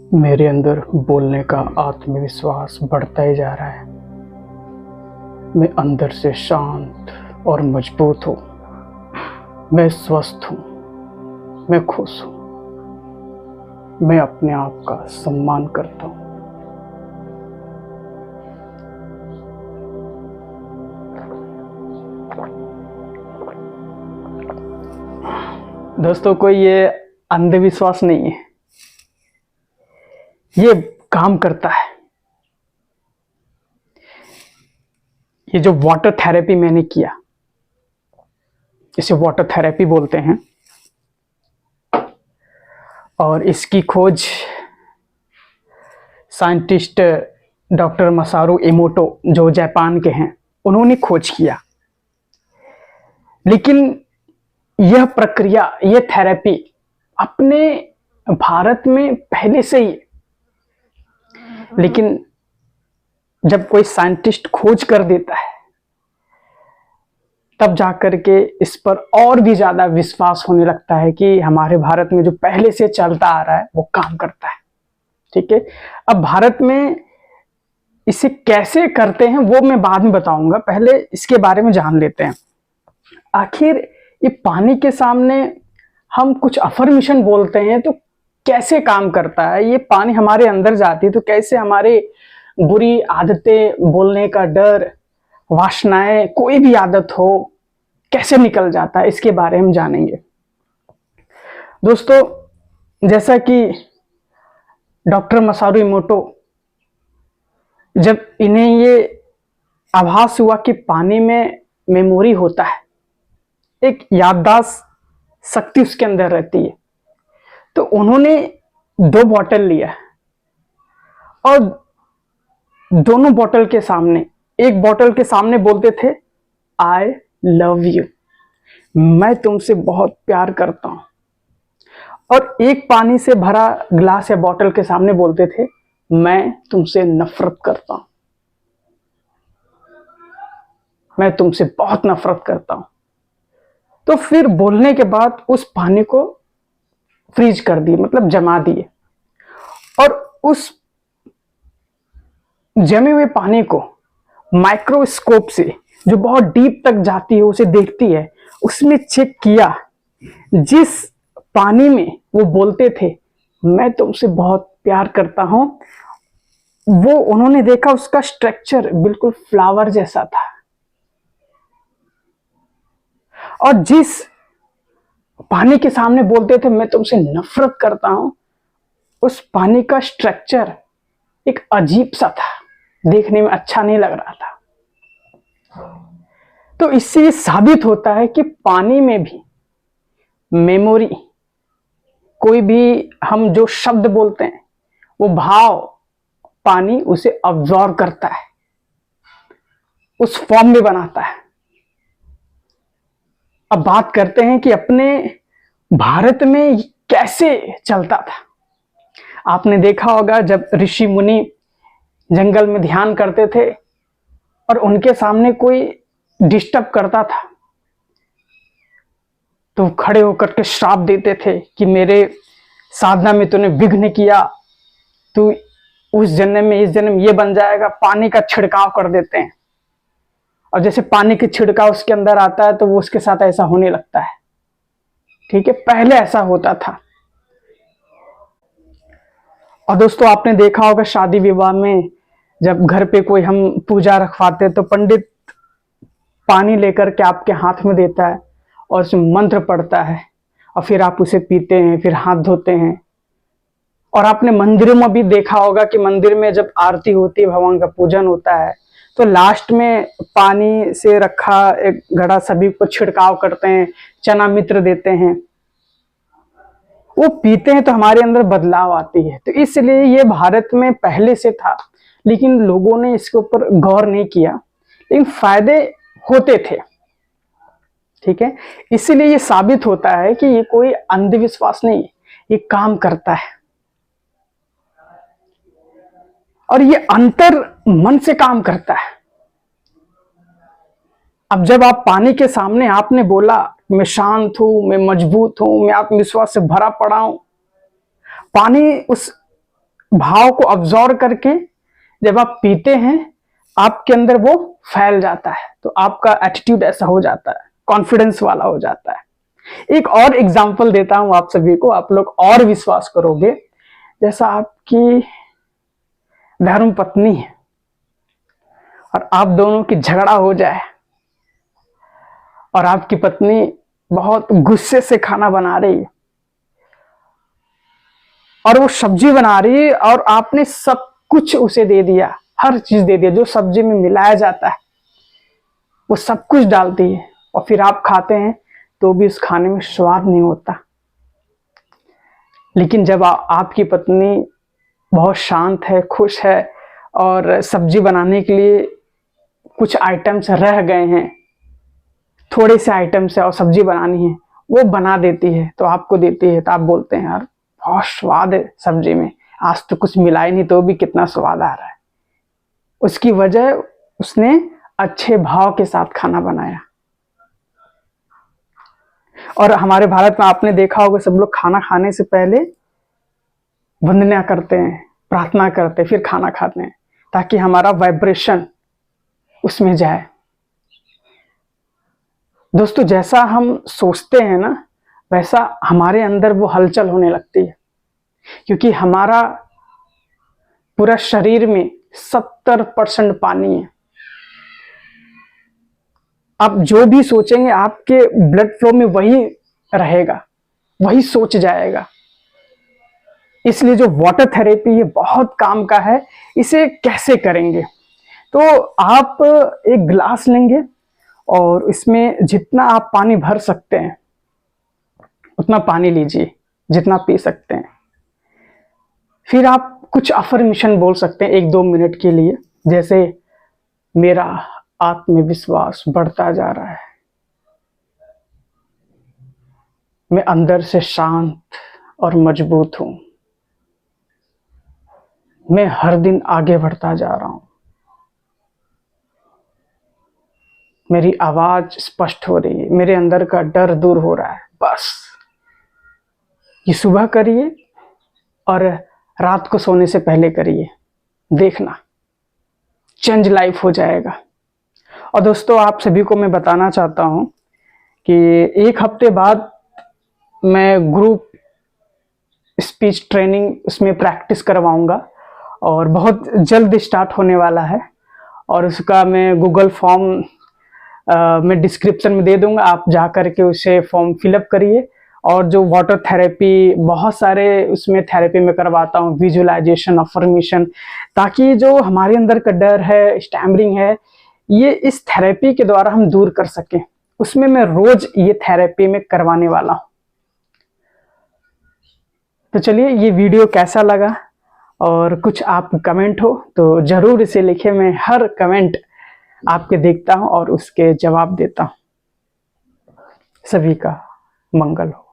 मेरे अंदर बोलने का आत्मविश्वास बढ़ता ही जा रहा है। मैं अंदर से शांत और मजबूत हूँ। मैं स्वस्थ हूँ। मैं खुश हूँ। मैं अपने आप का सम्मान करता हूँ। दोस्तों, कोई ये अंधविश्वास नहीं है, ये काम करता है। ये जो वाटर थेरेपी मैंने किया, इसे वाटर थेरेपी बोलते हैं, और इसकी खोज साइंटिस्ट डॉक्टर मसारू इमोटो जो जापान के हैं, उन्होंने खोज किया। लेकिन यह प्रक्रिया, यह थेरेपी अपने भारत में पहले से ही, लेकिन जब कोई साइंटिस्ट खोज कर देता है तब जाकर के इस पर और भी ज्यादा विश्वास होने लगता है कि हमारे भारत में जो पहले से चलता आ रहा है वो काम करता है। ठीक है, अब भारत में इसे कैसे करते हैं वो मैं बाद में बताऊंगा, पहले इसके बारे में जान लेते हैं। आखिर ये पानी के सामने हम कुछ अफर्मेशन बोलते हैं तो कैसे काम करता है? ये पानी हमारे अंदर जाती है तो कैसे हमारे बुरी आदतें, बोलने का डर, वासनाएं, कोई भी आदत हो, कैसे निकल जाता है, इसके बारे में जानेंगे। दोस्तों, जैसा कि डॉक्टर मसारू इमोटो, जब इन्हें ये आभास हुआ कि पानी में मेमोरी होता है, एक याददाश्त शक्ति उसके अंदर रहती है, तो उन्होंने 2 बॉटल लिया और दोनों बॉटल के सामने, एक बॉटल के सामने बोलते थे आई लव यू, मैं तुमसे बहुत प्यार करता हूं, और एक पानी से भरा ग्लास या बॉटल के सामने बोलते थे मैं तुमसे नफरत करता हूं, मैं तुमसे बहुत नफरत करता हूं। तो फिर बोलने के बाद उस पानी को फ्रीज कर दिए, मतलब जमा दिए, और उस जमे हुए पानी को माइक्रोस्कोप से, जो बहुत डीप तक जाती है, उसे देखती है, उसमें चेक किया। जिस पानी में वो बोलते थे मैं तुमसे बहुत प्यार करता हूं, वो उन्होंने देखा उसका स्ट्रक्चर बिल्कुल फ्लावर जैसा था, और जिस पानी के सामने बोलते थे मैं तुमसे नफरत करता हूं, उस पानी का स्ट्रक्चर एक अजीब सा था, देखने में अच्छा नहीं लग रहा था। तो इससे ये साबित होता है कि पानी में भी मेमोरी, कोई भी हम जो शब्द बोलते हैं वो भाव पानी उसे अब्जॉर्व करता है, उस फॉर्म में बनाता है। अब बात करते हैं कि अपने भारत में कैसे चलता था। आपने देखा होगा जब ऋषि मुनि जंगल में ध्यान करते थे और उनके सामने कोई डिस्टर्ब करता था तो खड़े होकर के श्राप देते थे कि मेरे साधना में तूने विघ्न किया, तू उस जन्म में, इस जन्म ये बन जाएगा। पानी का छिड़काव कर देते हैं, और जैसे पानी की छिड़काव उसके अंदर आता है तो वो उसके साथ ऐसा होने लगता है। ठीक है, पहले ऐसा होता था। और दोस्तों, आपने देखा होगा शादी विवाह में जब घर पे कोई हम पूजा रखवाते तो पंडित पानी लेकर के आपके हाथ में देता है और उसमें मंत्र पढ़ता है, और फिर आप उसे पीते हैं, फिर हाथ धोते हैं। और आपने मंदिरों में भी देखा होगा कि मंदिर में जब आरती होती है, भगवान का पूजन होता है, तो लास्ट में पानी से रखा एक घड़ा सभी को छिड़काव करते हैं, चना मित्र देते हैं, वो पीते हैं तो हमारे अंदर बदलाव आती है। तो इसलिए ये भारत में पहले से था, लेकिन लोगों ने इसके ऊपर गौर नहीं किया, लेकिन फायदे होते थे। ठीक है, इसीलिए ये साबित होता है कि ये कोई अंधविश्वास नहीं, ये काम करता है। और ये अंतर मन से काम करता है। अब जब आप पानी के सामने आपने बोला मैं शांत हूं, मैं मजबूत हूं, मैं आत्मविश्वास से भरा पड़ा हूं, पानी उस भाव को ऑब्जॉर्व करके जब आप पीते हैं, आपके अंदर वो फैल जाता है, तो आपका एटीट्यूड ऐसा हो जाता है, कॉन्फिडेंस वाला हो जाता है। एक और एग्जांपल देता हूं आप सभी को, आप लोग और विश्वास करोगे। जैसा आपकी धर्म पत्नी है और आप दोनों की झगड़ा हो जाए और आपकी पत्नी बहुत गुस्से से खाना बना रही है और वो सब्जी बना रही है और आपने सब कुछ उसे दे दिया, हर चीज दे दिया जो सब्जी में मिलाया जाता है, वो सब कुछ डालती है और फिर आप खाते हैं तो भी उस खाने में स्वाद नहीं होता। लेकिन जब आपकी पत्नी बहुत शांत है, खुश है और सब्जी बनाने के लिए कुछ आइटम्स रह गए हैं, थोड़े से आइटम्स है और सब्जी बनानी है, वो बना देती है तो आपको देती है, तो आप बोलते हैं यार बहुत स्वाद है सब्जी में, आज तो कुछ मिला ही नहीं तो भी कितना स्वाद आ रहा है। उसकी वजह उसने अच्छे भाव के साथ खाना बनाया। और हमारे भारत में आपने देखा होगा सब लोग खाना खाने से पहले वंदना करते हैं, प्रार्थना करते हैं, फिर खाना खाते हैं ताकि हमारा वाइब्रेशन उसमें जाए। दोस्तों जैसा हम सोचते हैं ना, वैसा हमारे अंदर वो हलचल होने लगती है, क्योंकि हमारा पूरा शरीर में 70% पानी है। आप जो भी सोचेंगे आपके ब्लड फ्लो में वही रहेगा, वही सोच जाएगा। इसलिए जो वाटर थेरेपी ये बहुत काम का है। इसे कैसे करेंगे? तो आप एक ग्लास लेंगे और इसमें जितना आप पानी भर सकते हैं उतना पानी लीजिए, जितना पी सकते हैं। फिर आप कुछ अफर्मेशन बोल सकते हैं 1-2 मिनट के लिए, जैसे मेरा आत्मविश्वास बढ़ता जा रहा है, मैं अंदर से शांत और मजबूत हूं, मैं हर दिन आगे बढ़ता जा रहा हूं, मेरी आवाज स्पष्ट हो रही है, मेरे अंदर का डर दूर हो रहा है। बस ये सुबह करिए और रात को सोने से पहले करिए, देखना चेंज लाइफ हो जाएगा। और दोस्तों आप सभी को मैं बताना चाहता हूं कि 1 हफ्ते बाद मैं ग्रुप स्पीच ट्रेनिंग उसमें प्रैक्टिस करवाऊंगा और बहुत जल्द स्टार्ट होने वाला है। और उसका मैं गूगल फॉर्म मैं डिस्क्रिप्शन में दे दूंगा, आप जा करके उसे फॉर्म फिलअप करिए। और जो वाटर थेरेपी, बहुत सारे उसमें थेरेपी में करवाता हूँ, विजुअलाइजेशन, अफर्मेशन, ताकि जो हमारे अंदर का डर है, स्टैमरिंग है, ये इस थेरेपी के द्वारा हम दूर कर सकें। उसमें मैं रोज ये थेरेपी में करवाने वाला हूँ। तो चलिए, ये वीडियो कैसा लगा और कुछ आप कमेंट हो तो जरूर इसे लिखें। मैं हर कमेंट आपके देखता हूं और उसके जवाब देता हूं। सभी का मंगल हो।